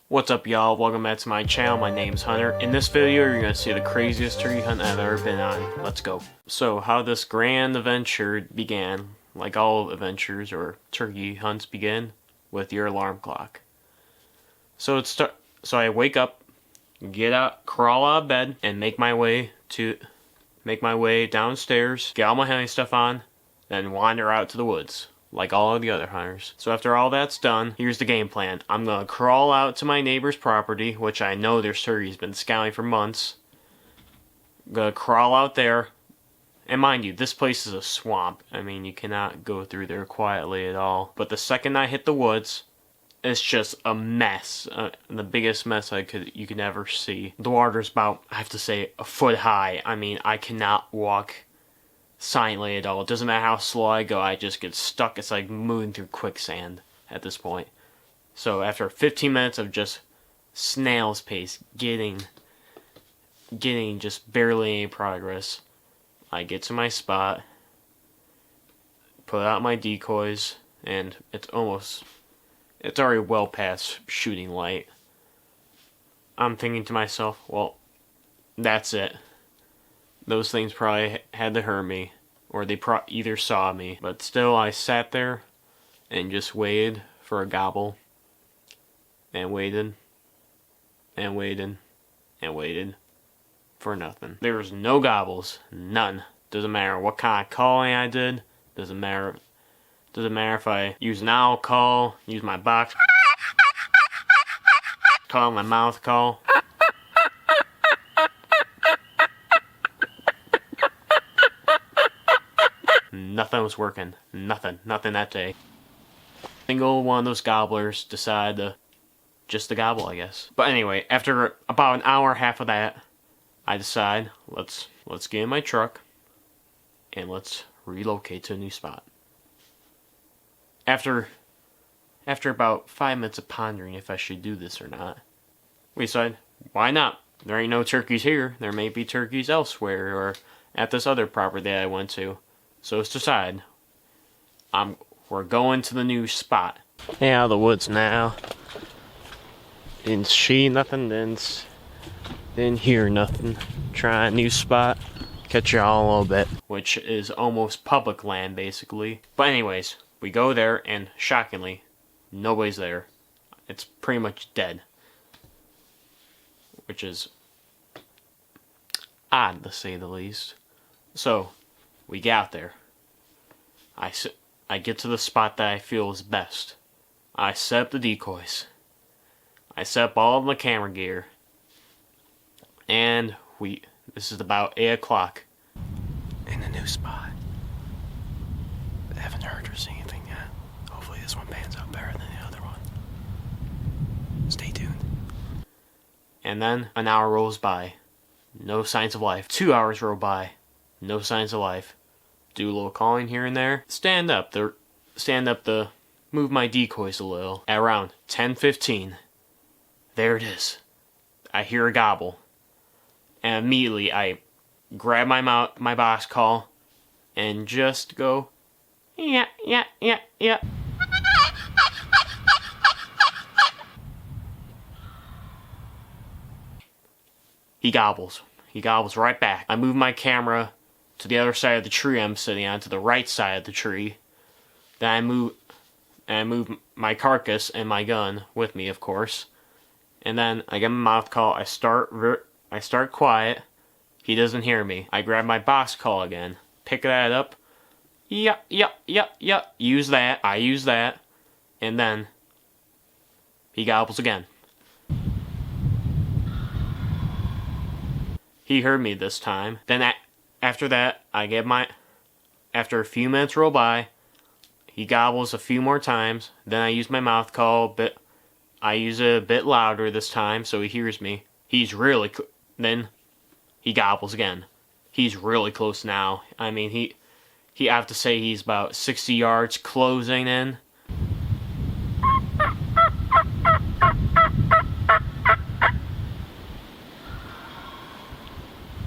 What's up, y'all? Welcome back to my channel. My name's Hunter. In this video, you're going to see the craziest turkey hunt I've ever been on. Let's go. So, how this grand adventure began, like all adventures or turkey hunts begin, with your alarm clock. So I wake up, get out, crawl out of bed, and make my way downstairs, get all my hunting stuff on, then wander out to the woods, like all of the other hunters. So after all that's done, here's the game plan. I'm gonna crawl out to my neighbor's property, which I know their turkey's been scouting for months. I'm gonna crawl out there, and mind you, this place is a swamp. I mean, you cannot go through there quietly at all. But the second I hit the woods, it's just a mess. The biggest mess you could ever see. The water's about, I have to say, a foot high. I mean, I cannot walk silently at all. It doesn't matter how slow I go, I just get stuck. It's like moving through quicksand at this point. So after 15 minutes of just snail's pace, getting just barely any progress, I get to my spot, put out my decoys, and it's already well past shooting light. I'm thinking to myself, well, that's it. Those things probably had to hurt me, or they either saw me. But still, I sat there and just waited for a gobble, and waited, and waited, and waited for nothing. There was no gobbles, none. Doesn't matter what kind of calling I did. Doesn't matter if I use an owl call, use my box call, my mouth call. Nothing was working. Nothing that day. Single one of those gobblers decided to just to gobble, I guess. But anyway, after about an hour and a half of that, I decide let's get in my truck and let's relocate to a new spot. After about 5 minutes of pondering if I should do this or not, we decided, why not? There ain't no turkeys here. There may be turkeys elsewhere or at this other property that I went to. So it's decided. We're going to the new spot. Yeah, out of the woods now. Didn't see nothing, didn't hear nothing. Try a new spot. Catch y'all a little bit. Which is almost public land, basically. But anyways, we go there, and shockingly, nobody's there. It's pretty much dead. Which is odd, to say the least. So, we get out there. I get to the spot that I feel is best. I set up the decoys. I set up all of my camera gear. And this is about 8 o'clock. In the new spot. I haven't heard or seen anything yet. Hopefully this one pans out better than the other one. Stay tuned. And then an hour rolls by. No signs of life. 2 hours roll by. No signs of life. Do a little calling here and there. Stand up to move my decoys a little. At around 10:15, there it is. I hear a gobble. And immediately I grab my box call and just go, yeah. He gobbles. He gobbles right back. I move my camera to the other side of the tree I'm sitting on, to the right side of the tree. Then I move my carcass and my gun with me, of course. And then I get my mouth call. I start quiet. He doesn't hear me. I grab my box call again. Pick that up. Yup. Use that. I use that. And then he gobbles again. He heard me this time. Then after that, after a few minutes roll by, he gobbles a few more times. Then I use my mouth call, but I use it a bit louder this time so he hears me. Then he gobbles again. He's really close now. I mean, I have to say he's about 60 yards closing in.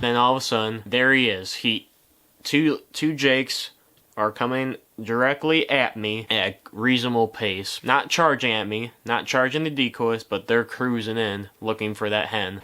Then all of a sudden, there he is. Two jakes are coming directly at me at a reasonable pace. Not charging at me, not charging the decoys, but they're cruising in, looking for that hen.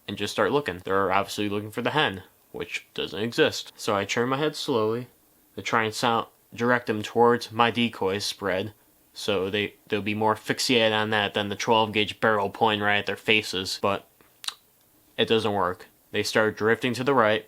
And just start looking. They're obviously looking for the hen, which doesn't exist. So I turn my head slowly to try and direct them towards my decoy spread, so they'll be more fixated on that than the 12 gauge barrel pointing right at their faces. But it doesn't work. They start drifting to the right.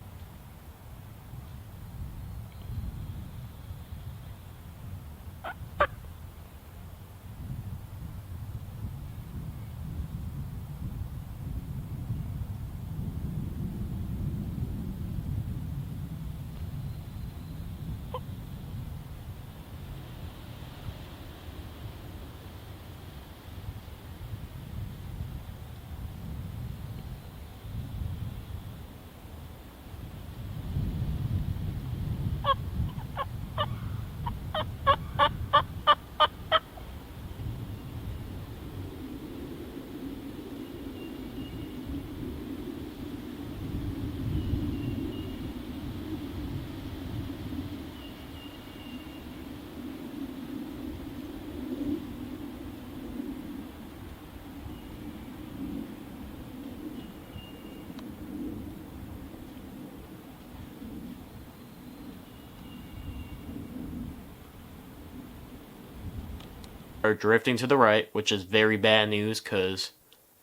Are drifting to the right, which is very bad news because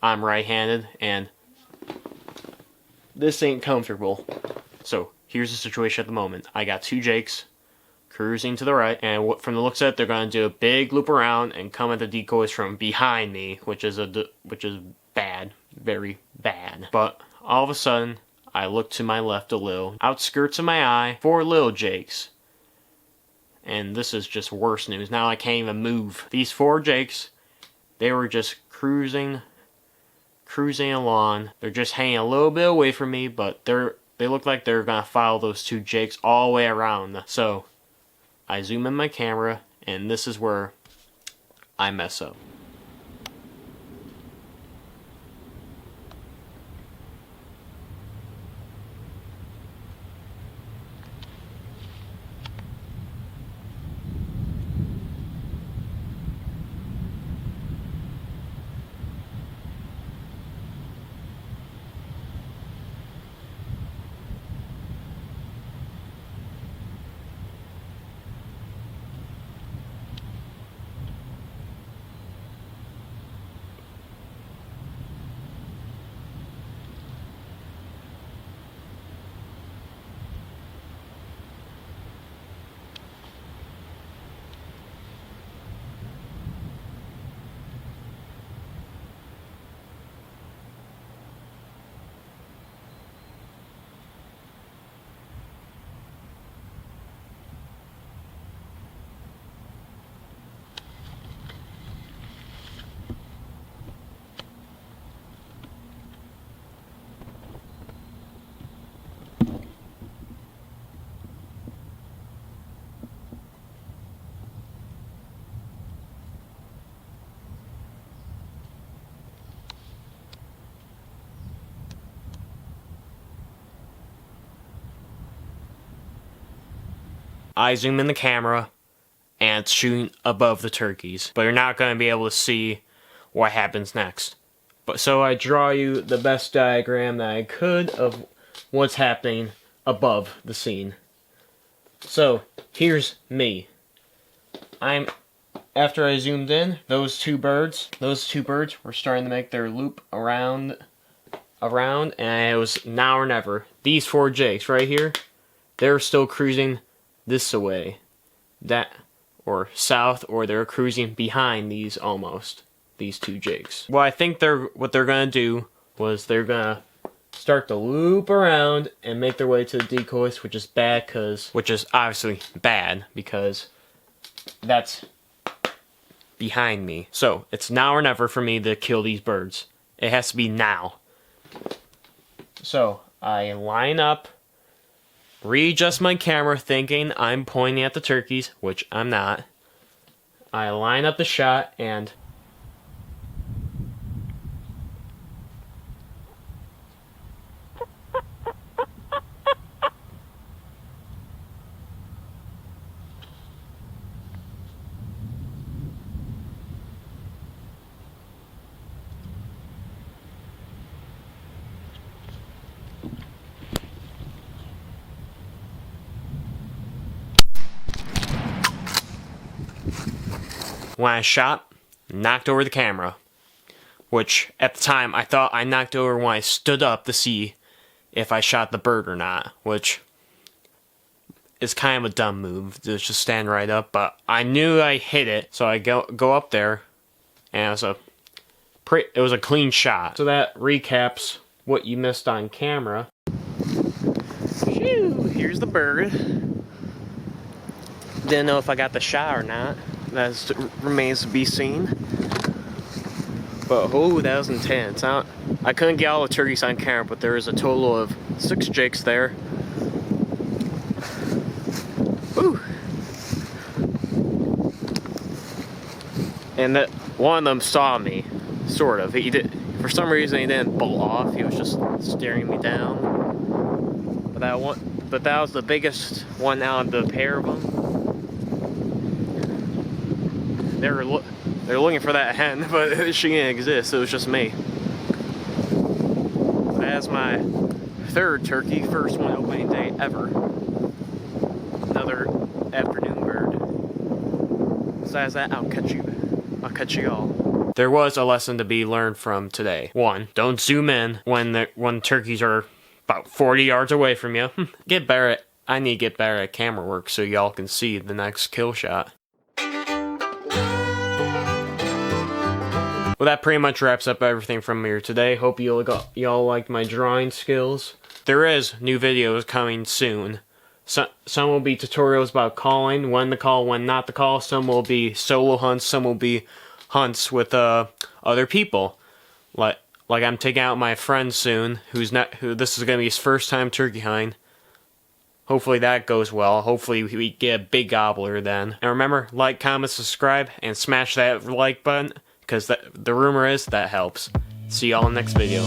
I'm right-handed and this ain't comfortable. So here's the situation at the moment. I got two jakes cruising to the right, and from the looks of it, they're going to do a big loop around and come at the decoys from behind me, which is bad, very bad. But all of a sudden, I look to my left a little, outskirts of my eye, four little jakes. And this is just worse news. Now I can't even move. These four jakes, they were just cruising along. They're just hanging a little bit away from me, but they look like they're gonna follow those two jakes all the way around. So I zoom in my camera, and this is where I mess up. I zoom in the camera, and it's shooting above the turkeys. But you're not going to be able to see what happens next. But so I draw you the best diagram that I could of what's happening above the scene. So, here's me. After I zoomed in, those two birds were starting to make their loop around, and it was now or never. These 4 jakes right here, they're still cruising this way, or south, or they're cruising behind these 2 jakes. Well, I think what they're gonna do was they're gonna start to loop around and make their way to the decoys, which is obviously bad because that's behind me. So it's now or never for me to kill these birds. It has to be now. So I line up, readjust my camera thinking I'm pointing at the turkeys, which I'm not. I line up the shot, and when I shot, knocked over the camera, which at the time I thought I knocked over when I stood up to see if I shot the bird or not, which is kind of a dumb move to just stand right up, but I knew I hit it, so I go up there, and it was a clean shot. So that recaps what you missed on camera. Phew, here's the bird. Didn't know if I got the shot or not. That remains to be seen. But oh, that was intense. I couldn't get all the turkeys on camera, but there was a total of 6 jakes there. Ooh. And that one of them saw me, sort of. For some reason he didn't bolt off. He was just staring me down. But that was the biggest one out of the pair of them. They're looking for that hen, but she didn't exist. It was just me. That's my 3rd turkey, first one opening day ever. Another afternoon bird. Besides that, I'll catch you all. There was a lesson to be learned from today. 1, don't zoom in when turkeys are about 40 yards away from you. I need to get better at camera work so y'all can see the next kill shot. Well, that pretty much wraps up everything from here today. Hope y'all liked my drawing skills. There is new videos coming soon. Some will be tutorials about calling, when to call, when not to call. Some will be solo hunts. Some will be hunts with other people. Like I'm taking out my friend soon, who this is gonna be his first time turkey hunting. Hopefully that goes well. Hopefully we get a big gobbler then. And remember, like, comment, subscribe, and smash that like button, because the rumor is that helps. See y'all in the next video.